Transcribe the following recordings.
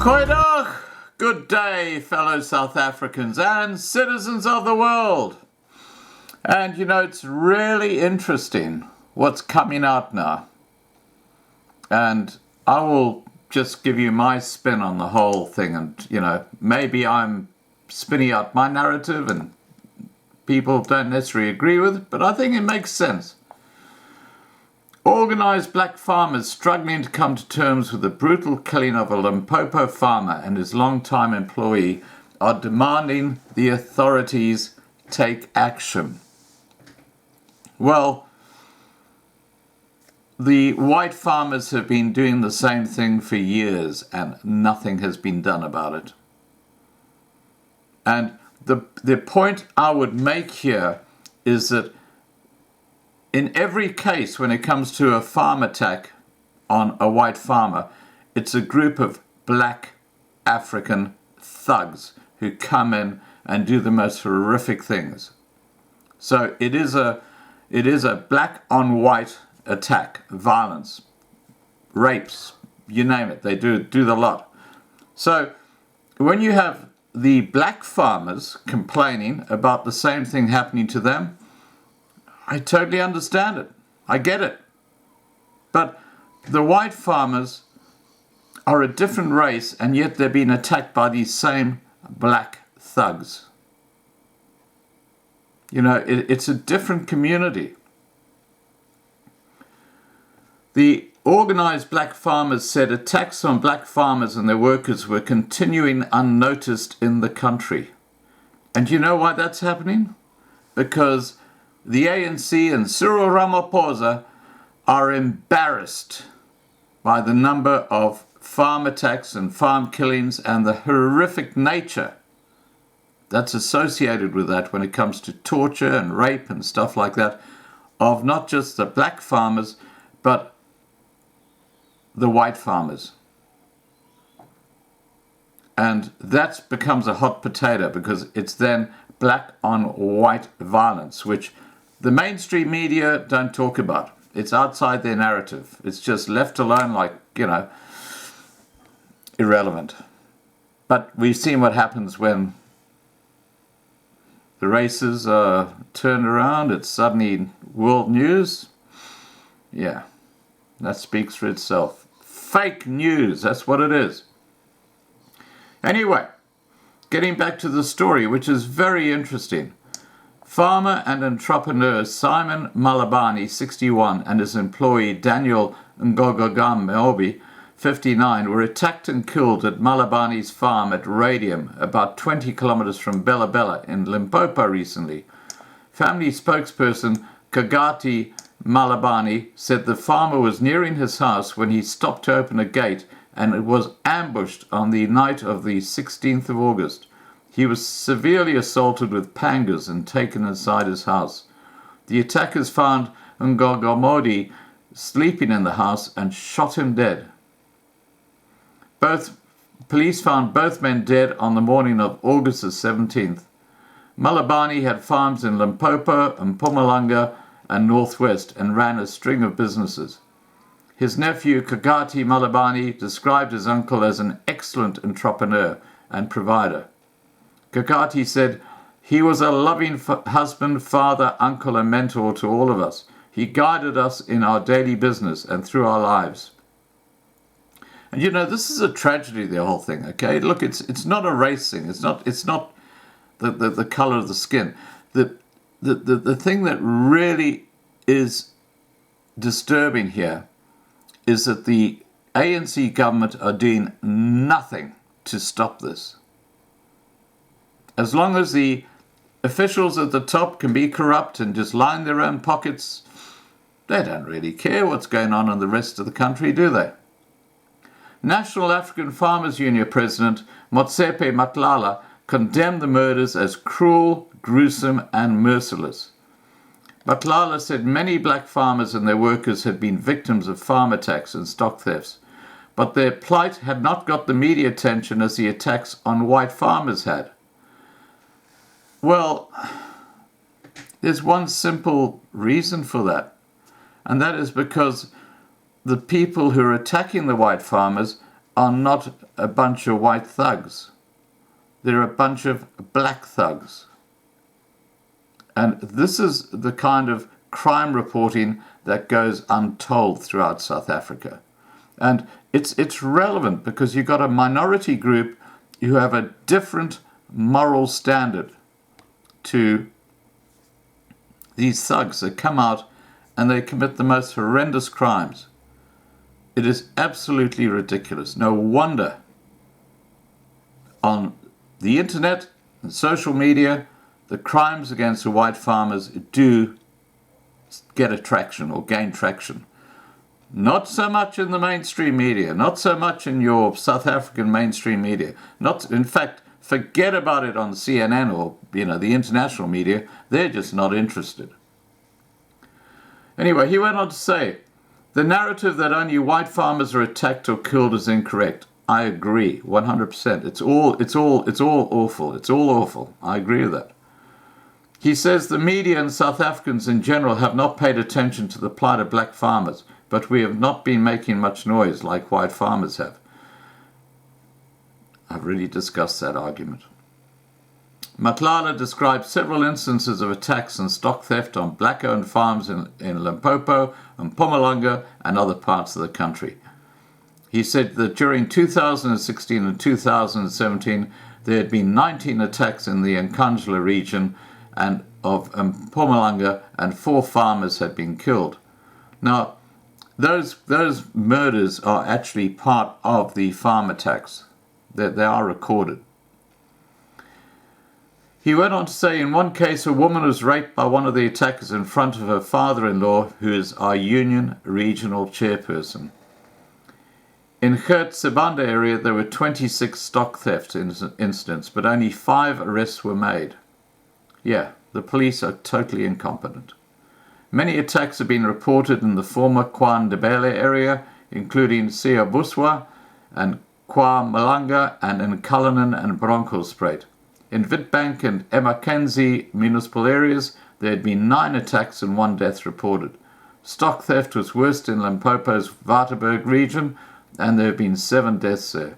Goeiedag, good day, fellow South Africans and citizens of the world. And you know, it's really interesting what's coming out now. And I will just give you my spin on the whole thing. And, you know, maybe I'm spinning out my narrative and people don't necessarily agree with it, but I think it makes sense. Organised black farmers struggling to come to terms with the brutal killing of a Limpopo farmer and his long-time employee are demanding the authorities take action. Well, the white farmers have been doing the same thing for years and nothing has been done about it. And the point I would make here is that in every case, when it comes to a farm attack on a white farmer, it's a group of black African thugs who come in and do the most horrific things. So it is a black on white attack, violence, rapes, you name it, they do the lot. So when you have the black farmers complaining about the same thing happening to them, I totally understand it. I get it. But the white farmers are a different race, and yet they're being attacked by these same black thugs. You know, it's a different community. The organised black farmers said attacks on black farmers and their workers were continuing unnoticed in the country. And you know why that's happening? Because the ANC and Cyril Ramaphosa are embarrassed by the number of farm attacks and farm killings and the horrific nature that's associated with that when it comes to torture and rape and stuff like that of not just the black farmers but the white farmers. And that becomes a hot potato because it's then black on white violence, which the mainstream media don't talk about. It's outside their narrative. It's just left alone like, you know, irrelevant. But we've seen what happens when the races are turned around. It's suddenly world news. Yeah, that speaks for itself. Fake news, that's what it is. Anyway, getting back to the story, which is very interesting. Farmer and entrepreneur Simon Malabani, 61, and his employee Daniel Ngogogamobi, 59, were attacked and killed at Malabani's farm at Radium, about 20 kilometers from Bella Bella in Limpopo recently. Family spokesperson Kagati Malabani said the farmer was nearing his house when he stopped to open a gate and it was ambushed on the night of the 16th of August. He was severely assaulted with pangas and taken inside his house. The attackers found Ngogomodi sleeping in the house and shot him dead. Police found both men dead on the morning of August the 17th. Malabani had farms in Limpopo and Mpumalanga and Northwest and ran a string of businesses. His nephew Kagati Malabani described his uncle as an excellent entrepreneur and provider. Kagati said, "He was a loving husband, father, uncle, and mentor to all of us. He guided us in our daily business and through our lives." And you know, this is a tragedy, the whole thing, okay? Look, it's not a race thing. It's not the color of the skin. The thing that really is disturbing here is that the ANC government are doing nothing to stop this. As long as the officials at the top can be corrupt and just line their own pockets, they don't really care what's going on in the rest of the country, do they? National African Farmers Union President Motsepe Matlala condemned the murders as cruel, gruesome, and merciless. Matlala said many black farmers and their workers had been victims of farm attacks and stock thefts, but their plight had not got the media attention as the attacks on white farmers had. Well, there's one simple reason for that, and that is because the people who are attacking the white farmers are not a bunch of white thugs. They're a bunch of black thugs. And this is the kind of crime reporting that goes untold throughout South Africa. And it's relevant because you've got a minority group who have a different moral standard to these thugs that come out and they commit the most horrendous crimes. It is absolutely ridiculous. No wonder on the internet and social media, the crimes against the white farmers do get attraction or gain traction. Not so much in the mainstream media, not so much in your South African mainstream media. Not, in fact, forget about it on CNN or, the international media. They're just not interested. Anyway, he went on to say, the narrative that only white farmers are attacked or killed is incorrect. I agree, 100%. It's all awful. It's all awful. I agree with that. He says the media and South Africans in general have not paid attention to the plight of black farmers, but we have not been making much noise like white farmers have. I've really discussed that argument. Matlala described several instances of attacks and stock theft on black-owned farms in Limpopo and Mpumalanga and other parts of the country. He said that during 2016 and 2017, there had been 19 attacks in the Nkandla region and of Mpumalanga, and 4 farmers had been killed. Now, those murders are actually part of the farm attacks. They are recorded. He went on to say, in one case, a woman was raped by one of the attackers in front of her father-in-law, who is our union regional chairperson. In Gert Sibanda area, there were 26 stock theft incidents, but only 5 arrests were made. Yeah, the police are totally incompetent. Many attacks have been reported in the former Kwandebele area, including Siyabuswa and KwaMalanga and in Cullinan and Bronkhorstspruit. In Witbank and Emakhenzi municipal areas, there had been 9 attacks and 1 death reported. Stock theft was worst in Limpopo's Waterberg region, and there have been 7 deaths there.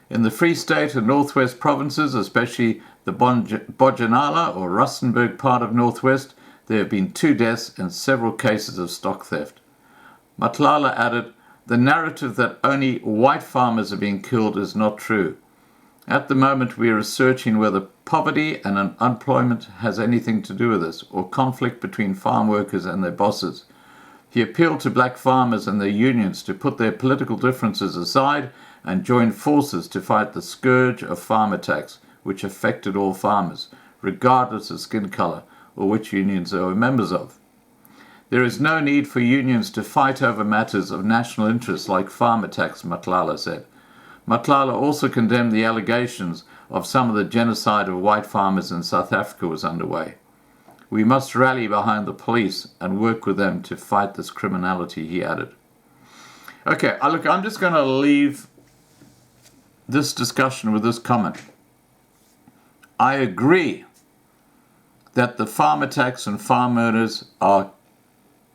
In the Free State and Northwest provinces, especially the Bojanala or Rustenburg part of Northwest, there have been 2 deaths and several cases of stock theft. Matlala added, the narrative that only white farmers are being killed is not true. At the moment, we are researching whether poverty and unemployment has anything to do with this, or conflict between farm workers and their bosses. He appealed to black farmers and their unions to put their political differences aside and join forces to fight the scourge of farm attacks, which affected all farmers, regardless of skin color or which unions they were members of. There is no need for unions to fight over matters of national interest like farm attacks, Matlala said. Matlala also condemned the allegations of some of the genocide of white farmers in South Africa was underway. We must rally behind the police and work with them to fight this criminality, he added. Okay, look, I'm just going to leave this discussion with this comment. I agree that the farm attacks and farm murders are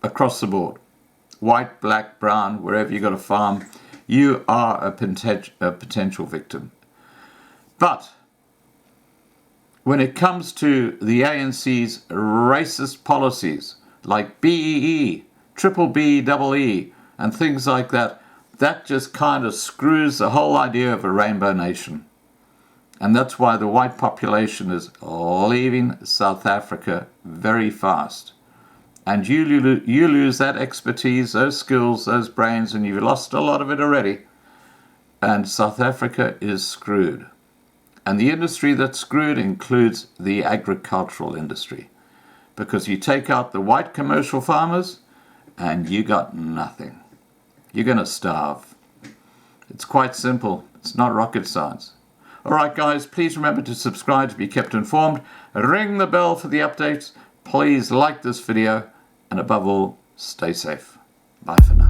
across the board. White, black, brown, wherever you got a farm, you are a potential victim. But when it comes to the ANC's racist policies like BEE, triple BEE, and things like that, that just kind of screws the whole idea of a rainbow nation. And that's why the white population is leaving South Africa very fast. And you lose that expertise, those skills, those brains, and you've lost a lot of it already. And South Africa is screwed. And the industry that's screwed includes the agricultural industry. Because you take out the white commercial farmers, and you got nothing. You're going to starve. It's quite simple. It's not rocket science. All right, guys, please remember to subscribe to be kept informed. Ring the bell for the updates. Please like this video. And above all, stay safe. Bye for now.